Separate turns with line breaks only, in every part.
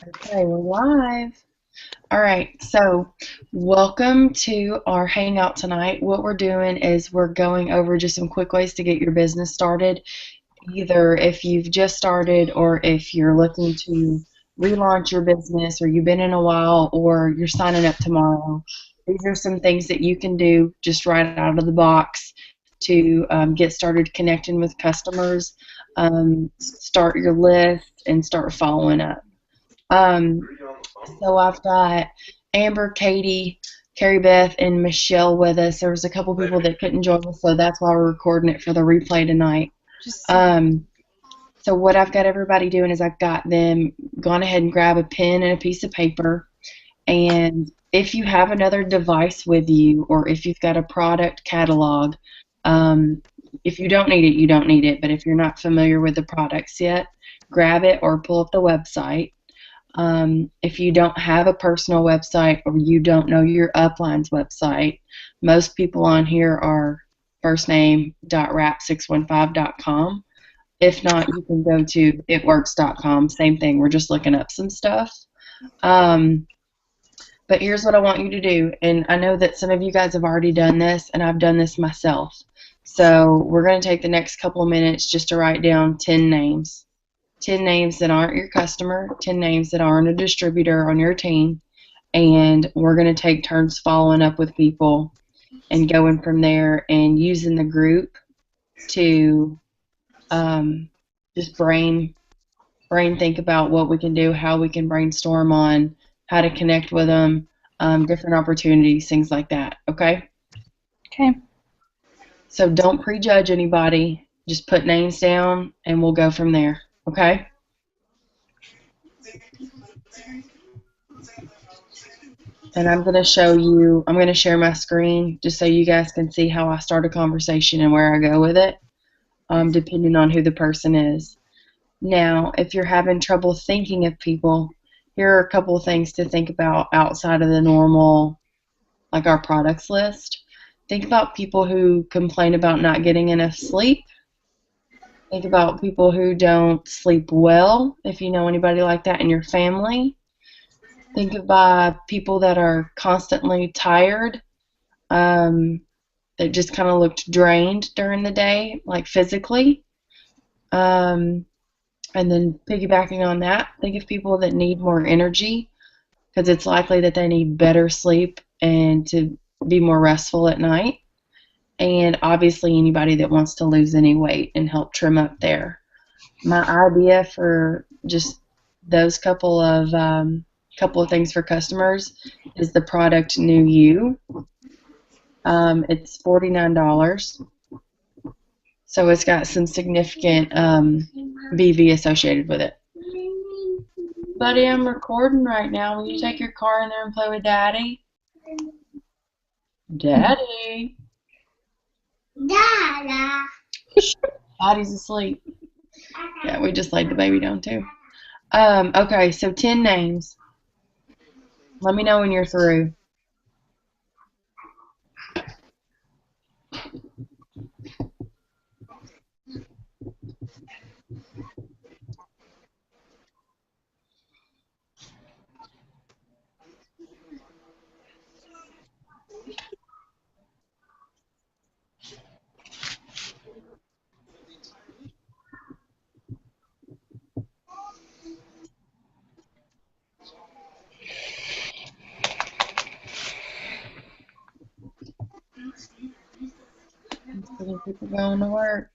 Okay, we're live. All right, so welcome to our hangout tonight. What we're doing is we're going over just some quick ways to get your business started, either if you've just started or if you're looking to relaunch your business or you've been in a while or you're signing up tomorrow. These are some things that you can do just right out of the box to get started connecting with customers, start your list, and start following up. Um, so I've got Amber, Katie, Carrie Beth, and Michelle with us. There was a couple people that couldn't join us, so that's why we're recording it for the replay tonight. Um, so what I've got everybody doing is I've got them gone ahead and grab a pen and a piece of paper. And if you have another device with you, or if you've got a product catalog, um, if you don't need it, you don't need it. But if you're not familiar with the products yet, grab it or pull up the website. If you don't have a personal website or you don't know your upline's website, most people on here are firstname.rap615.com. If not, you can go to itworks.com. Same thing. We're just looking up some stuff. Um, but here's what I want you to do. And I know that some of you guys have already done this, and I've done this myself. So we're going to take the next couple of minutes just to write down 10 names. 10 names that aren't your customer, 10 names that aren't a distributor on your team, and we're going to take turns following up with people and going from there and using the group to just brain think about what we can do, how we can brainstorm on how to connect with them, different opportunities, things like that. Okay?
Okay.
So don't prejudge anybody. Just put names down and we'll go from there. Okay? And I'm going to share my screen just so you guys can see how I start a conversation and where I go with it, depending on who the person is. Now, if you're having trouble thinking of people, here are a couple of things to think about outside of the normal, like our products list. Think about people who complain about not getting enough sleep. Think about people who don't sleep well, if you know anybody like that in your family. Think about people that are constantly tired, that just kind of looked drained during the day, like physically. Um, and then piggybacking on that, think of people that need more energy because it's likely that they need better sleep and to be more restful at night. And obviously, anybody that wants to lose any weight and help trim up there. My idea for just those couple of things for customers is the product New You. It's $49. So it's got some significant BV associated with it. Buddy, I'm recording right now. Will you take your car in there and play with Daddy? Daddy.
Dada.
Daddy's asleep. Yeah, we just laid the baby down too. Okay, so 10 names. Let me know when you're through. Instead of people going to work.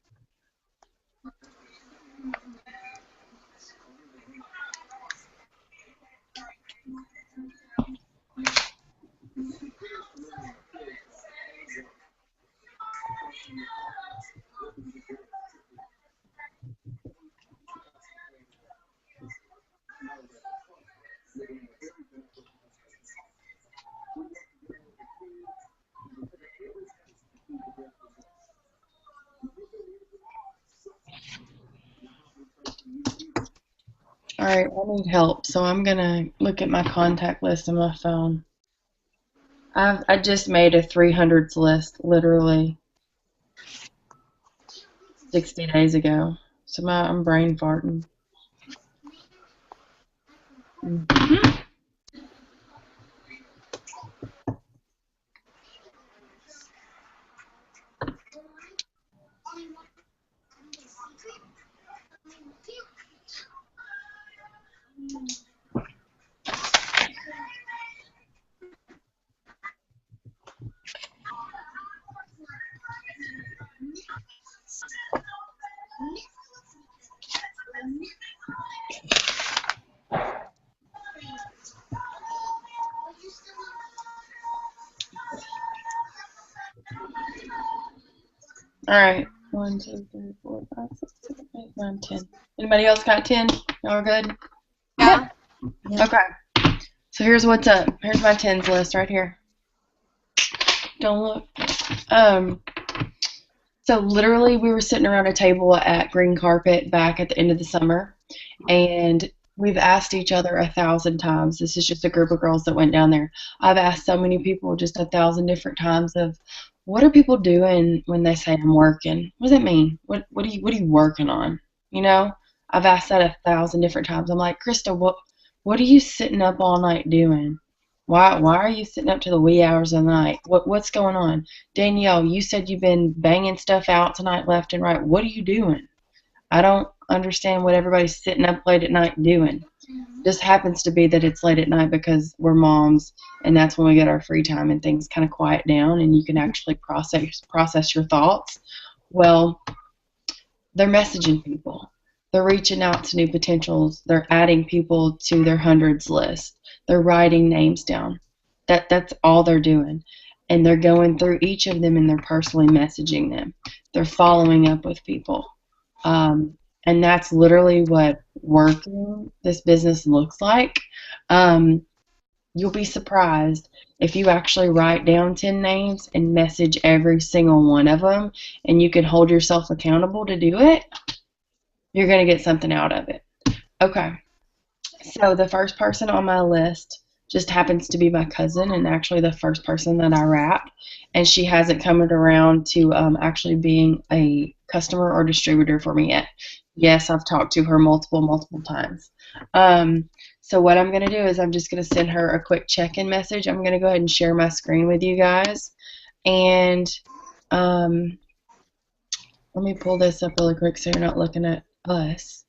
All right, I need help, so I'm gonna look at my contact list on my phone. I just made a 300s list literally 60 days ago, so I'm brain farting. All right. 1, 2, 3, 4, 5, 6, 7, 8, 9, 10. Anybody else got 10? Y'all are good?
Yeah.
Okay. So here's what's up. Here's my 10s list right here. Don't look. So literally we were sitting around a table at Green Carpet back at the end of the summer, and we've asked each other 1,000 times. This is just a group of girls that went down there. I've asked so many people just 1,000 different times of what are people doing when they say I'm working? What does that mean? What are you working on? You know? I've asked that 1,000 different times. I'm like, Krista, what are you sitting up all night doing? Why are you sitting up to the wee hours of the night? What's going on? Danielle, you said you've been banging stuff out tonight left and right. What are you doing? I don't understand what everybody's sitting up late at night doing. Just happens to be that it's late at night because we're moms, and that's when we get our free time and things kind of quiet down, and you can actually process your thoughts. Well, they're messaging people. They're reaching out to new potentials. They're adding people to their hundreds list. They're writing names down. That's all they're doing. And they're going through each of them and they're personally messaging them. They're following up with people. And that's literally what working this business looks like. You'll be surprised if you actually write down 10 names and message every single one of them, and you can hold yourself accountable to do it, you're going to get something out of it. Okay. So the first person on my list just happens to be my cousin, and actually the first person that I wrapped, and she hasn't come around to actually being a customer or distributor for me yet. Yes, I've talked to her multiple times. So what I'm going to do is I'm just going to send her a quick check-in message. I'm going to go ahead and share my screen with you guys. And let me pull this up really quick so you're not looking at us.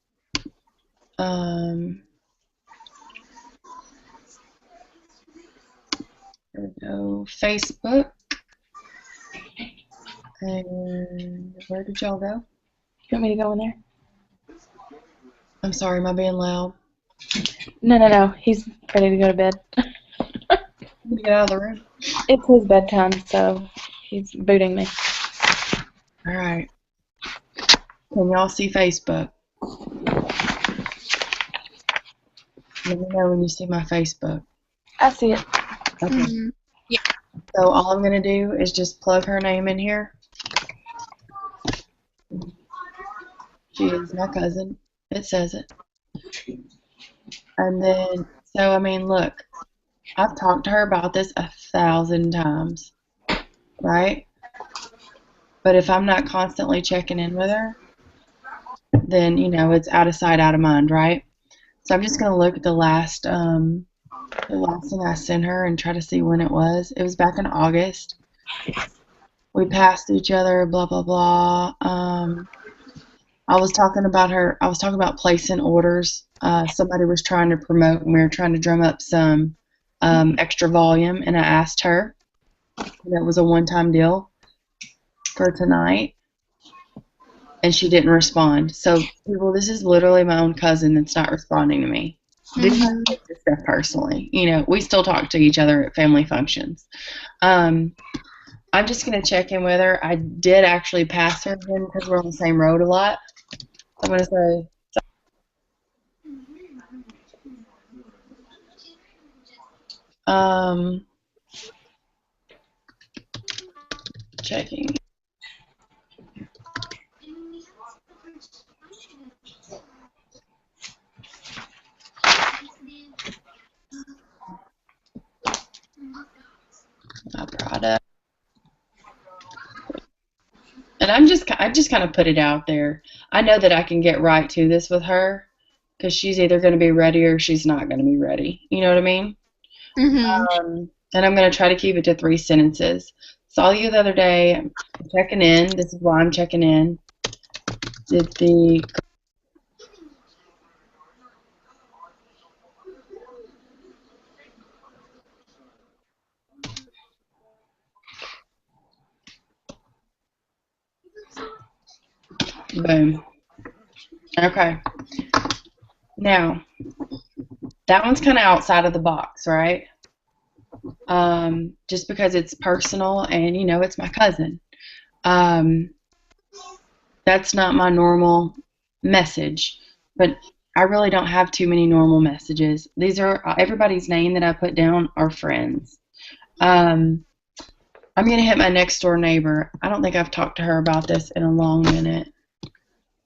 Here we go. Facebook. And where did y'all go?
You want me to go in there?
I'm sorry, am I being loud?
No. He's ready to go to bed.
I'm gonna get out of the room.
It's his bedtime, so he's booting me.
All right. Can y'all see Facebook? Let me know when you see my Facebook.
I see it.
Okay.
Mm-hmm. Yeah.
So all I'm gonna do is just plug her name in here. She is my cousin. It says it. And then, so I mean, look, I've talked to her about this 1,000 times, right? But if I'm not constantly checking in with her, then, you know, it's out of sight, out of mind, right? So I'm just going to look at the last thing I sent her and try to see when it was. It was back in August. We passed each other, blah, blah, blah. I was talking about placing orders. Somebody was trying to promote, and we were trying to drum up some extra volume, and I asked her. That was a one-time deal for tonight, and she didn't respond. So, people, this is literally my own cousin that's not responding to me. Do not take this stuff personally. You know, we still talk to each other at family functions. I'm just going to check in with her. I did actually pass her again because we're on the same road a lot. I'm going to say, checking. My product. And I just kind of put it out there. I know that I can get right to this with her, because she's either going to be ready or she's not going to be ready. You know what I mean?
Mhm.
And I'm going to try to keep it to 3 sentences. Saw you the other day. I'm checking in. This is why I'm checking in. Did the boom. Okay. Now, that one's kind of outside of the box, right? Just because it's personal and, it's my cousin. Um, that's not my normal message, but I really don't have too many normal messages. These are everybody's name that I put down are friends. Um, I'm going to hit my next door neighbor. I don't think I've talked to her about this in a long minute.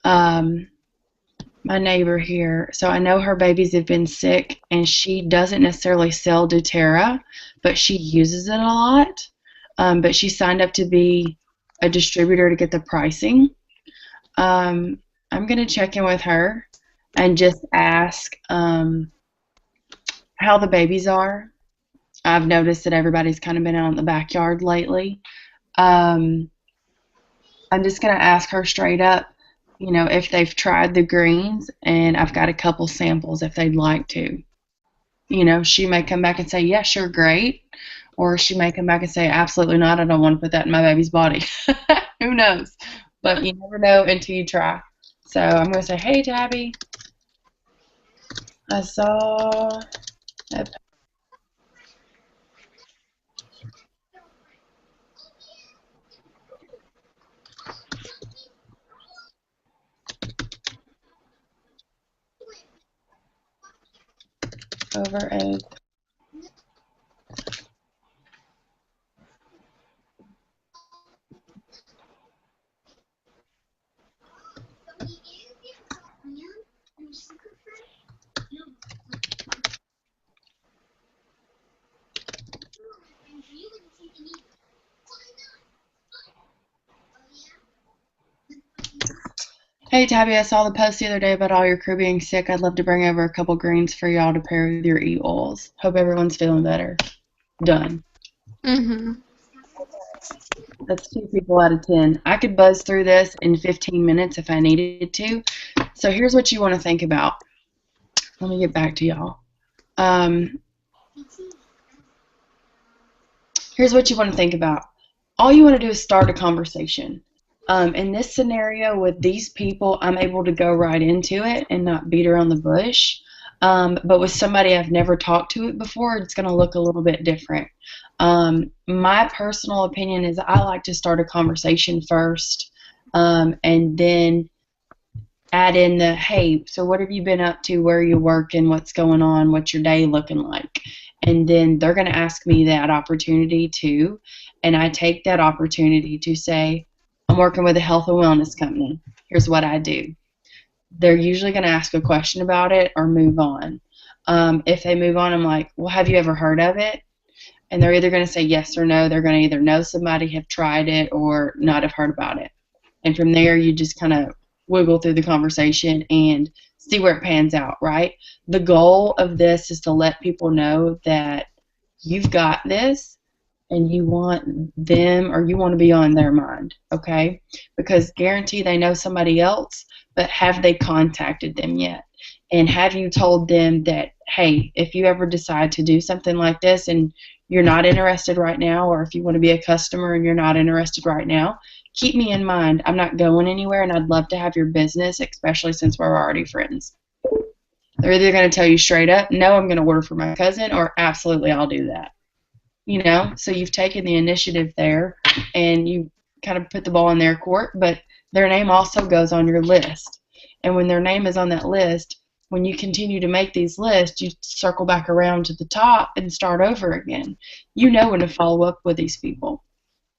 Um, my neighbor here. So I know her babies have been sick, and she doesn't necessarily sell doTERRA, but she uses it a lot. But she signed up to be a distributor to get the pricing. I'm going to check in with her and just ask how the babies are. I've noticed that everybody's kind of been out in the backyard lately. Um, I'm just going to ask her straight up, if they've tried the greens, and I've got a couple samples if they'd like to. She may come back and say, yeah, sure, great. Or she may come back and say, absolutely not, I don't want to put that in my baby's body. Who knows? But you never know until you try. So I'm going to say, hey, Tabby, I saw a over a Hey Tabby, I saw the post the other day about all your crew being sick. I'd love to bring over a couple greens for y'all to pair with your e-oils. Hope everyone's feeling better. Done.
Mhm.
That's 2 people out of 10. I could buzz through this in 15 minutes if I needed to. So here's what you want to think about. Let me get back to y'all. Here's what you want to think about. All you want to do is start a conversation. In this scenario with these people, I'm able to go right into it and not beat around the bush. But with somebody I've never talked to it before, it's going to look a little bit different. My personal opinion is I like to start a conversation first, and then add in the, hey, so what have you been up to? Where are you working? What's going on? What's your day looking like? And then they're going to ask me that opportunity too. And I take that opportunity to say, I'm working with a health and wellness company. Here's what I do. They're usually going to ask a question about it or move on. If they move on, I'm like, well, have you ever heard of it? And they're either going to say yes or no. They're going to either know somebody, have tried it, or not have heard about it. And from there, you just kind of wiggle through the conversation and see where it pans out, right? The goal of this is to let people know that you've got this and you want them or you want to be on their mind, okay? Because guarantee they know somebody else, but have they contacted them yet? And have you told them that, hey, if you ever decide to do something like this and you're not interested right now, or if you want to be a customer and you're not interested right now, keep me in mind. I'm not going anywhere, and I'd love to have your business, especially since we're already friends. They're either going to tell you straight up, no, I'm going to order for my cousin, or absolutely, I'll do that. So you've taken the initiative there, and you kind of put the ball in their court, but their name also goes on your list. And when their name is on that list, when you continue to make these lists, you circle back around to the top and start over again. You know when to follow up with these people.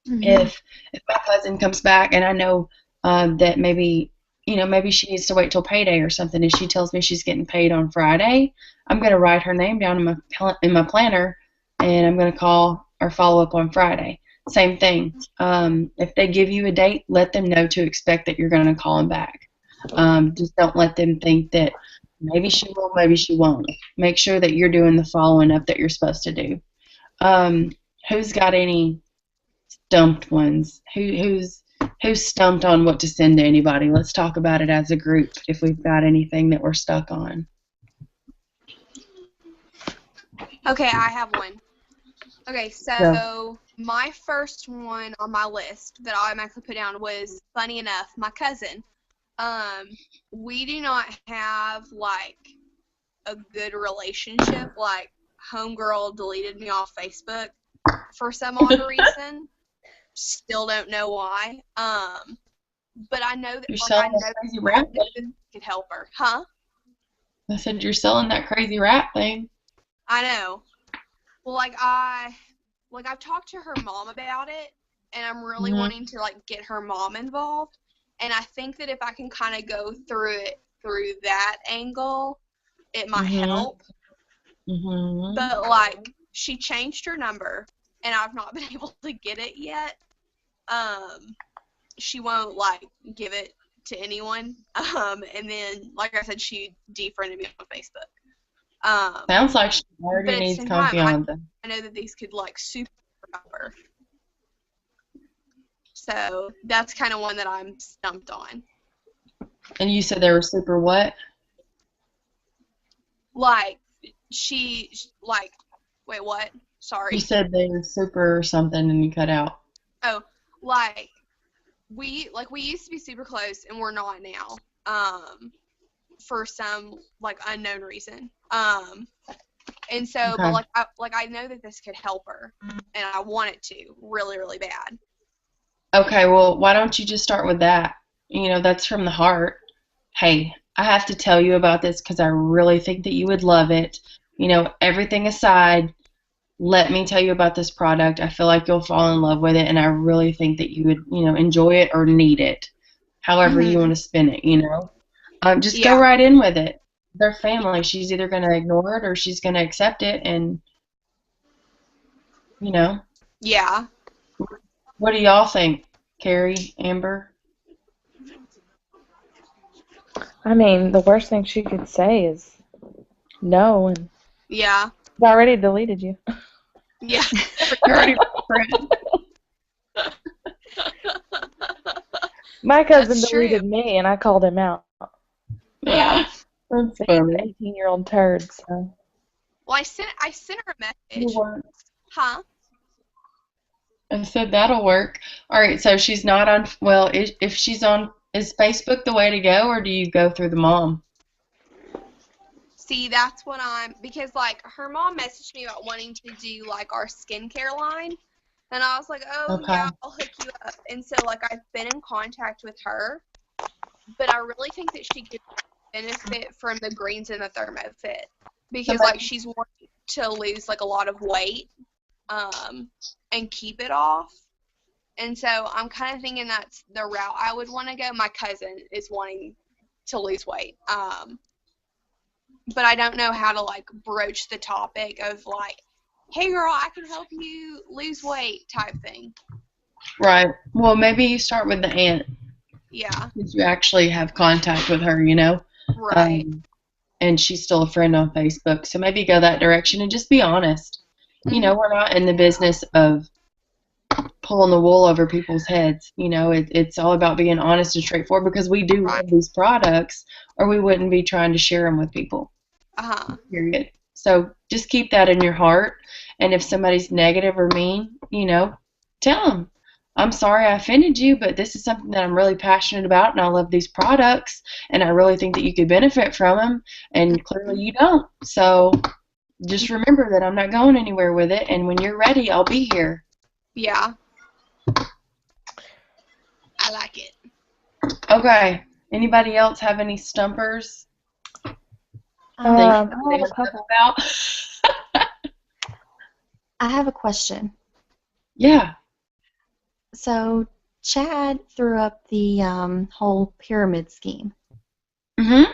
Mhm.
If my cousin comes back and I know that maybe she needs to wait till payday or something, and she tells me she's getting paid on Friday, I'm going to write her name down in my planner, and I'm going to call or follow up on Friday. Same thing. If they give you a date, let them know to expect that you're going to call them back. Just don't let them think that Maybe she will, maybe she won't. Make sure that you're doing the following up that you're supposed to do. Um, who's got any stumped ones? Who's stumped on what to send to anybody? Let's talk about it as a group if we've got anything that we're stuck on.
Okay, I have one. Okay, so my first one on my list that I automatically put down was, funny enough, my cousin. We do not have, like, a good relationship. Like, homegirl deleted me off Facebook for some odd reason. Still don't know why. But I know that,
You're
like,
selling that crazy rap
this
thing.
could help her. Huh?
I said you're selling that crazy rap thing.
I know. Well, I've talked to her mom about it, and I'm really wanting to, like, get her mom involved. And I think that if I can kind of go through it through that angle, it might help. But, like, she changed her number, and I've not been able to get it yet. She won't, like, give it to anyone. And then, like I said, she defriended me on Facebook.
Sounds like she already needs confianza.
I know that these could, like, super help her. So that's kind of one that I'm stumped on.
And you said they were super what?
Like, wait, what? Sorry.
You said they were super or something and you cut out.
Oh, like, we used to be super close and we're not now. For some, like, unknown reason. And so,
Okay.
but I know that this could help her, and I want it to really, really bad.
Okay, well, why don't you just start with that? You know, that's from the heart. Hey, I have to tell you about this because I really think that you would love it. You know, everything aside, let me tell you about this product. I feel like you'll fall in love with it, and I really think that you would, you know, enjoy it or need it, however you want to spin it, you know. Just go right in with it. They're family. She's either going to ignore it or she's going to accept it, and, you know.
Yeah.
What do y'all think, Carrie, Amber?
I mean, the worst thing she could say is no, and
Yeah.
I've already deleted you.
Yeah.
You're already friend.
My cousin
That's
deleted
true.
me, and I called him out.
Yeah.
That's
He's
funny.
an 18-year-old turd, so.
Well, I sent her a message. Huh?
I said that'll work. All right, so she's not on. Well, if she's on, is Facebook the way to go, or do you go through the mom?
See, that's what because, like, her mom messaged me about wanting to do, like, our skincare line. And I was like, oh,
Okay.
yeah, I'll hook you up. And so, like, I've been in contact with her. But I really think that she could benefit from the greens and the ThermoFit. Because, like, she's wanting to lose, like, a lot of weight and keep it off. And so I'm kind of thinking that's the route I would want to go. My cousin is wanting to lose weight. But I don't know how to, like, broach the topic of, like, hey, girl, I can help you lose weight type thing.
Right. Well, maybe you start with the aunt.
Yeah.
Because you actually have contact with her, you know?
Right.
And she's still a friend on Facebook. So maybe go that direction and just be honest. You know, we're not in the business of pulling the wool over people's heads. You know, it's all about being honest and straightforward because we do love these products or we wouldn't be trying to share them with people. Period. So just keep that in your heart. And if somebody's negative or mean, you know, tell them, I'm sorry I offended you, but this is something that I'm really passionate about and I love these products and I really think that you could benefit from them and clearly you don't. So just remember that I'm not going anywhere with it and when you're ready, I'll be here.
Yeah. I like it.
Okay. Anybody else have any stumpers?
I have a couple.
I have a question.
Yeah.
So Chad threw up the whole pyramid scheme.
Mm-hmm.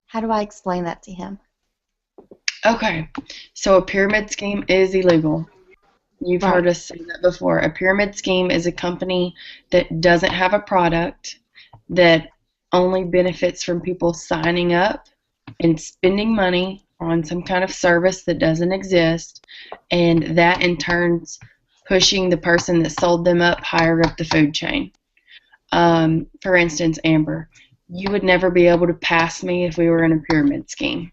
How do I explain that to him?
Okay. So a pyramid scheme is illegal. You've heard us say that before. A pyramid scheme is a company that doesn't have a product, that only benefits from people signing up and spending money on some kind of service that doesn't exist, and that in turns pushing the person that sold them up higher up the food chain. For instance, Amber, you would never be able to pass me if we were in a pyramid scheme.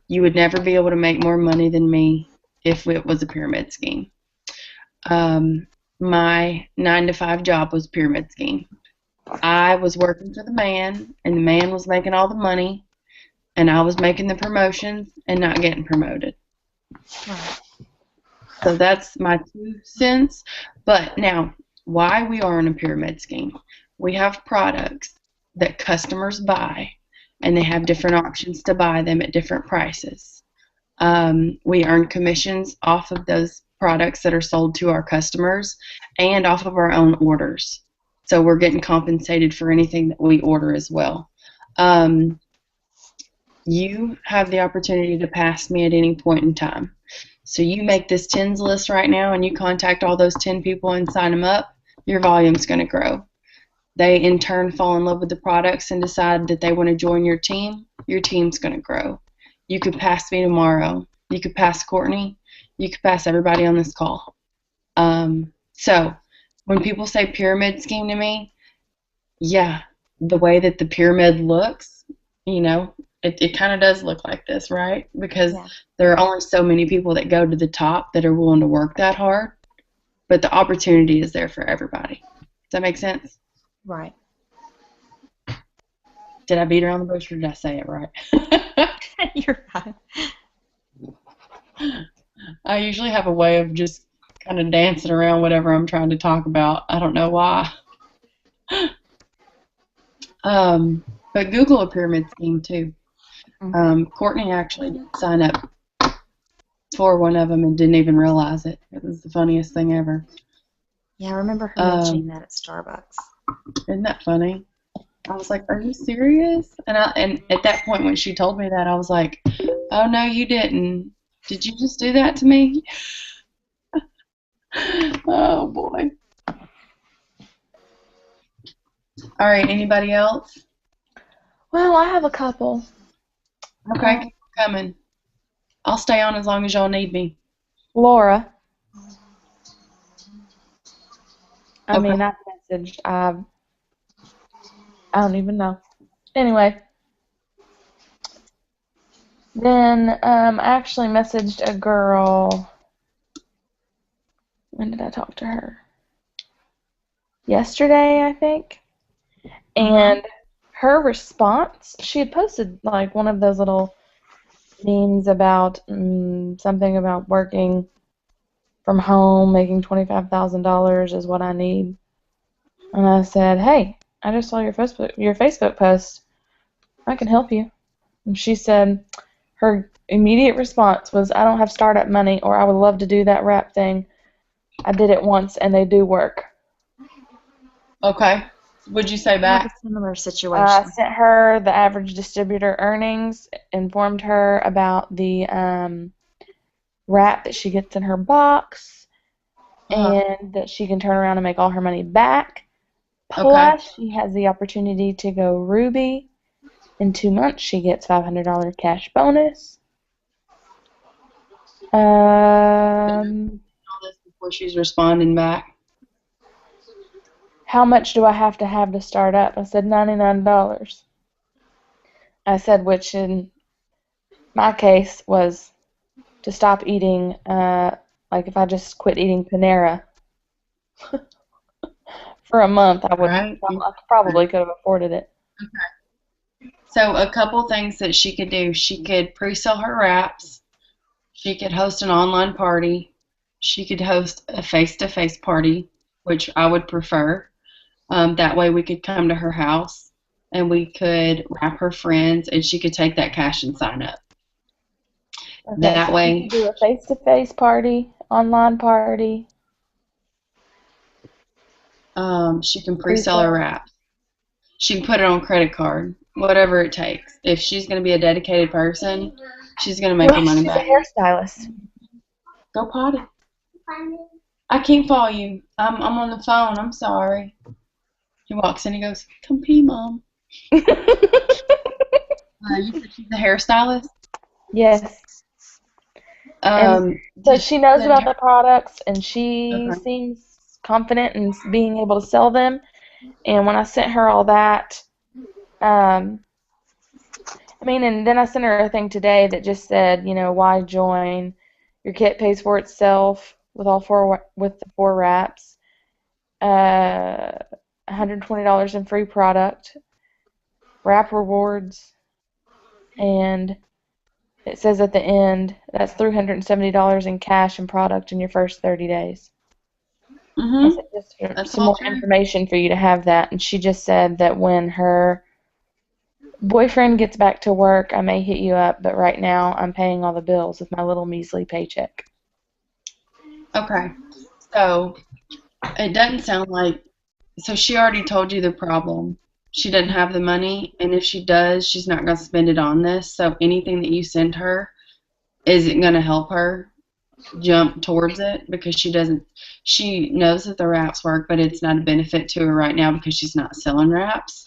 You would never be able to make more money than me if it was a pyramid scheme. My 9-to-5 job was a pyramid scheme. I was working for the man, and the man was making all the money, and I was making the promotions and not getting promoted.
Right.
So that's my 2 cents. But now, why we are in a pyramid scheme? We have products that customers buy, and they have different options to buy them at different prices. We earn commissions off of those products that are sold to our customers and off of our own orders. So we're getting compensated for anything that we order as well. You have the opportunity to pass me at any point in time. So you make this tens list right now and you contact all those 10 people and sign them up, your volume's going to grow. They in turn fall in love with the products and decide that they want to join your team's going to grow. You could pass me tomorrow. You could pass Courtney. You could pass everybody on this call. So when people say pyramid scheme to me, yeah, the way that the pyramid looks, it kind of does look like this, right? Because there are only so many people that go to the top that are willing to work that hard, but the opportunity is there for everybody. Does that make sense?
Right.
Did I beat around the bush or did I say it right?
You're right.
I usually have a way of just kind of dancing around whatever I'm trying to talk about. I don't know why. But Google a pyramid scheme too. Courtney actually did sign up for one of them and didn't even realize it. It was the funniest thing ever.
Yeah, I remember her mentioning that at Starbucks.
Isn't that funny? I was like, "Are you serious?" And at that point when she told me that, I was like, "Oh no, you didn't. Did you just do that to me?" Oh boy. All right, anybody else?
Well, I have a couple.
Okay, keep coming. I'll stay on as long as y'all need me.
Laura. I
Okay.
mean, I messaged. I don't even know. Anyway. Then I actually messaged a girl. When did I talk to her? Yesterday, I think. And her response, she had posted like one of those little memes about something about working from home, making $25,000 is what I need. And I said, "Hey, I just saw your Facebook post. I can help you." And she said her immediate response was, "I don't have startup money, or I would love to do that wrap thing. I did it once, and they do work."
Okay. What'd you say
I have
back?
a similar
I
situation.
sent her the average distributor earnings, informed her about the wrap that she gets in her box, and that she can turn around and make all her money back. Plus, she has the opportunity to go Ruby. In 2 months, she gets $500 cash bonus.
All this before she's responding back.
How much do I have to start up? I said $99. I said, which in my case was to stop eating, like if I just quit eating Panera for a month, I would
Right.
probably could have afforded it.
So a couple things that she could do. She could pre-sell her wraps. She could host an online party. She could host a face-to-face party, which I would prefer. That way we could come to her house and we could wrap her friends and she could take that cash and sign up.
Okay,
That
so
way.
you can do a face-to-face party, online party.
She can pre-sell her wraps. She can put it on credit card, whatever it takes. If she's going to be a dedicated person, she's going to make her money back.
She's a hairstylist.
Go potty. I can't follow you. I'm on the phone. I'm sorry. He walks in. He goes, "Come pee, Mom." You said she's a hairstylist.
Yes. So
Did
she knows
send
about
her-
the products, and she
Okay.
seems confident in being able to sell them. And when I sent her all that, and then I sent her a thing today that just said, why join? Your kit pays for itself with the 4 wraps. $120 in free product, wrap rewards, and it says at the end that's $370 in cash and product in your first 30 days. I said just
That's
some
all
more
true.
information for you to have that, and she just said that when her boyfriend gets back to work, I may hit you up, but right now I'm paying all the bills with my little measly paycheck.
Okay. So it doesn't sound like. So she already told you the problem. She doesn't have the money, and if she does, she's not going to spend it on this. So anything that you send her isn't going to help her jump towards it because she knows that the wraps work, but it's not a benefit to her right now because she's not selling wraps.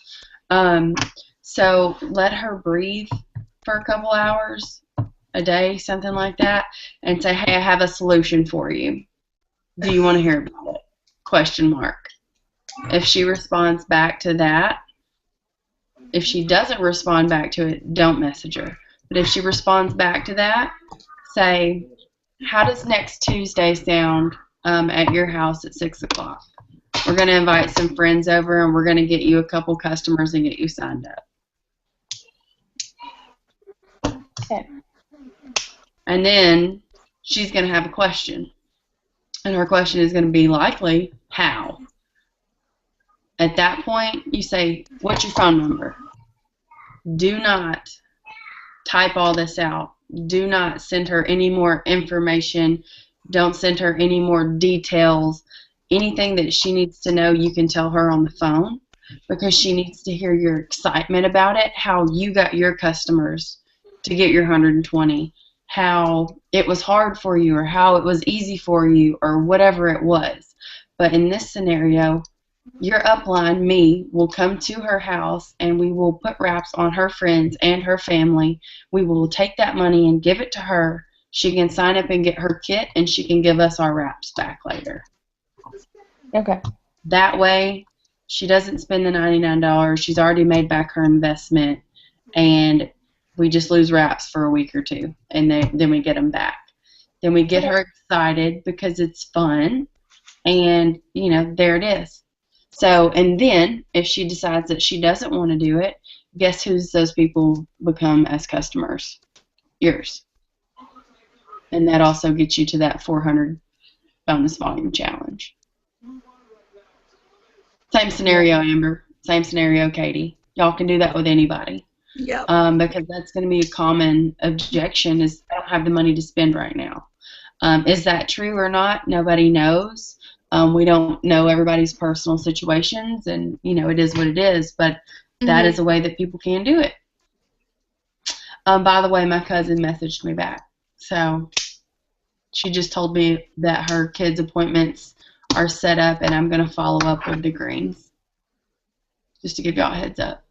So let her breathe for a couple hours a day, something like that, and say, hey, I have a solution for you. Do you want to hear about it? Question mark. If she responds back to that, if she doesn't respond back to it, don't message her. But if she responds back to that, say, how does next Tuesday sound at your house at 6 o'clock? We're going to invite some friends over, and we're going to get you a couple customers and get you signed up.
Okay.
And then she's going to have a question. And her question is going to be likely, how? At that point, you say, what's your phone number? Do not type all this out. Do not send her any more information. Don't send her any more details. Anything that she needs to know, you can tell her on the phone because she needs to hear your excitement about it, how you got your customers to get your 120, how it was hard for you or how it was easy for you or whatever it was. But in this scenario, your upline, me, will come to her house and we will put wraps on her friends and her family. We will take that money and give it to her. She can sign up and get her kit and she can give us our wraps back later.
Okay.
That way, she doesn't spend the $99. She's already made back her investment, and we just lose wraps for a week or two, and then we get them back. Then we get her excited because it's fun, and, there it is. So, and then if she decides that she doesn't want to do it, guess who's those people become as customers? Yours. And that also gets you to that 400 bonus volume challenge. Same scenario, Amber. Same scenario, Katie. Y'all can do that with anybody.
Yep.
Because that's going to be a common objection is I don't have the money to spend right now. Is that true or not? Nobody knows. We don't know everybody's personal situations, and, it is what it is, but that is a way that people can do it. By the way, my cousin messaged me back. So she just told me that her kids' appointments are set up, and I'm going to follow up with the greens. Just to give y'all a heads up.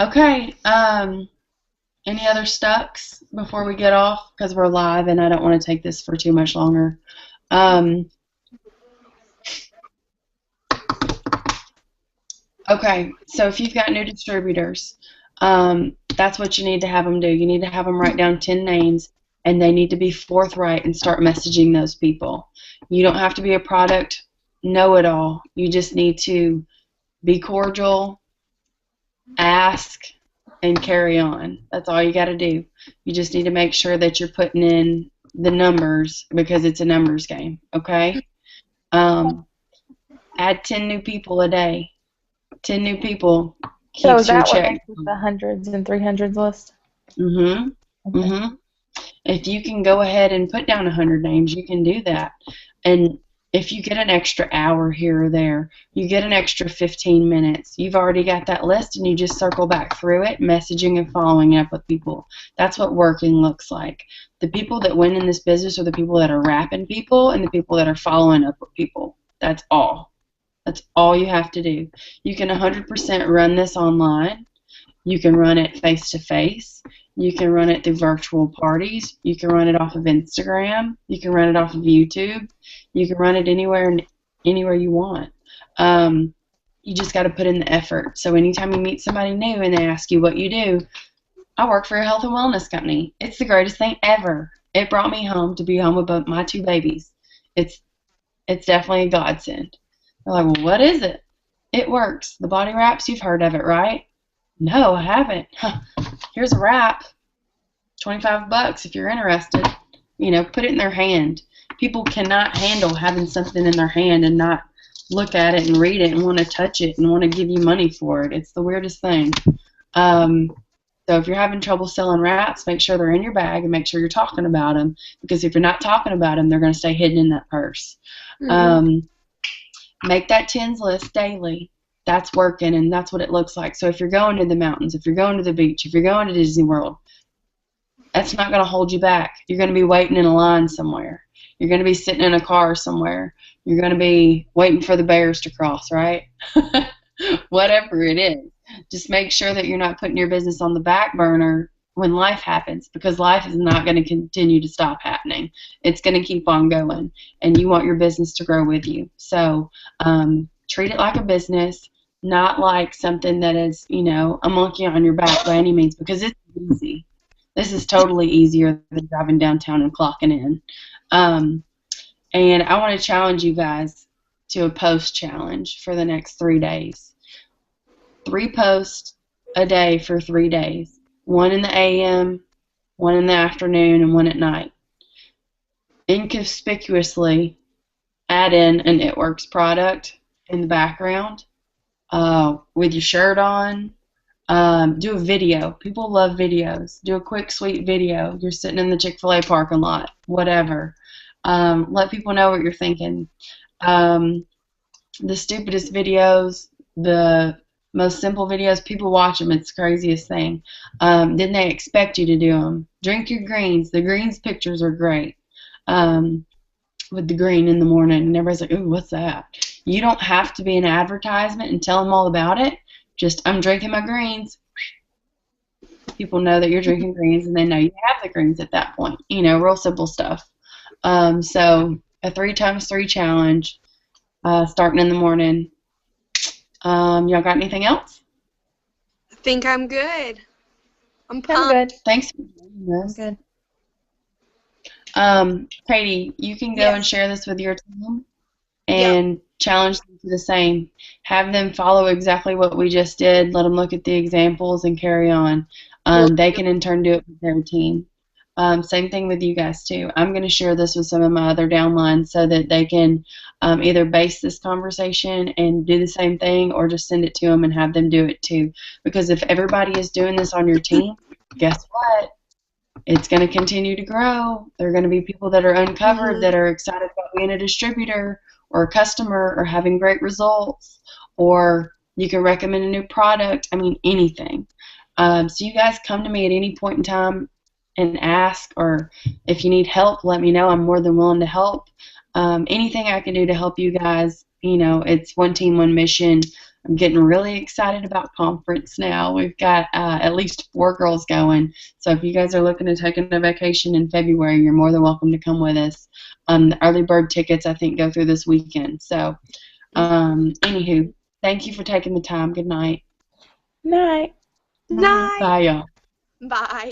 Okay. Any other stucks before we get off? Because we're live, and I don't want to take this for too much longer. Okay. So if you've got new distributors, that's what you need to have them do. You need to have them write down 10 names, and they need to be forthright and start messaging those people. You don't have to be a product know-it-all. You just need to be cordial, ask, and carry on. That's all you got to do. You just need to make sure that you're putting in the numbers because it's a numbers game, okay? Add 10 new people a day. 10 new people
So
keeps
is
your
that what
check.
makes it the hundreds and 300s list?
Mm-hmm.
Okay.
Mm-hmm. If you can go ahead and put down 100 names, you can do that. And if you get an extra hour here or there, you get an extra 15 minutes, you've already got that list and you just circle back through it, messaging and following up with people. That's what working looks like. The people that win in this business are the people that are wrapping people and the people that are following up with people. That's all. That's all you have to do. You can 100% run this online. You can run it face-to-face. You can run it through virtual parties. You can run it off of Instagram. You can run it off of YouTube. You can run it anywhere you want. You just got to put in the effort. So anytime you meet somebody new and they ask you what you do, I work for a health and wellness company. It's the greatest thing ever. It brought me home to be home with my 2 babies. It's definitely a godsend. They're like, well, what is it? It works. The body wraps, you've heard of it, right? No, I haven't. Huh. Here's a wrap. $25 if you're interested. You know, put it in their hand. People cannot handle having something in their hand and not look at it and read it and want to touch it and want to give you money for it. It's the weirdest thing. So if you're having trouble selling wraps, make sure they're in your bag and make sure you're talking about them, because if you're not talking about them, they're going to stay hidden in that purse. Make that tens list daily. That's working, and that's what it looks like. So if you're going to the mountains, if you're going to the beach, if you're going to Disney World, that's not going to hold you back. You're going to be waiting in a line somewhere. You're going to be sitting in a car somewhere. You're going to be waiting for the bears to cross, right? Whatever it is. Just make sure that you're not putting your business on the back burner when life happens, because life is not going to continue to stop happening. It's going to keep on going, and you want your business to grow with you. So treat it like a business, not like something that is, you know, a monkey on your back by any means, because it's easy. This is totally easier than driving downtown and clocking in. And I want to challenge you guys to a post challenge for the next 3 days. 3 posts a day for 3 days. 1 in the AM, 1 in the afternoon, and 1 at night. Inconspicuously add in an It Works product in the background with your shirt on. Do a video. People love videos. Do a quick, sweet video. You're sitting in the Chick-fil-A parking lot, whatever. Let people know what you're thinking. The stupidest videos, the most simple videos, people watch them. It's the craziest thing. Then they expect you to do them. Drink your greens. The greens pictures are great. With the green in the morning, and everybody's like, ooh, what's that? You don't have to be an advertisement and tell them all about it. Just, I'm drinking my greens. People know that you're drinking greens, and they know you have the greens at that point. You know, real simple stuff. So a 3x3 challenge, starting in the morning. Y'all got anything else?
I think I'm good. I'm
I'm
pumped.
good.
Thanks for joining us.
Good.
Katie, you can go
Yes.
and share this with your team and challenge them to the same. Have them follow exactly what we just did. Let them look at the examples and carry on. They can in turn do it with their team. Same thing with you guys too. I'm going to share this with some of my other downlines so that they can either base this conversation and do the same thing, or just send it to them and have them do it too. Because if everybody is doing this on your team, guess what? It's going to continue to grow. There are going to be people that are uncovered that are excited about being a distributor or a customer or having great results, or you can recommend a new product. I mean, anything. So you guys come to me at any point in time and ask, or if you need help, let me know. I'm more than willing to help. Anything I can do to help you guys, you know, it's one team, one mission. I'm getting really excited about conference now. We've got at least 4 girls going. So if you guys are looking to take a vacation in February, you're more than welcome to come with us. The early bird tickets, I think, go through this weekend. So, anywho, thank you for taking the time. Good night.
Night.
Night.
Bye, y'all.
Bye.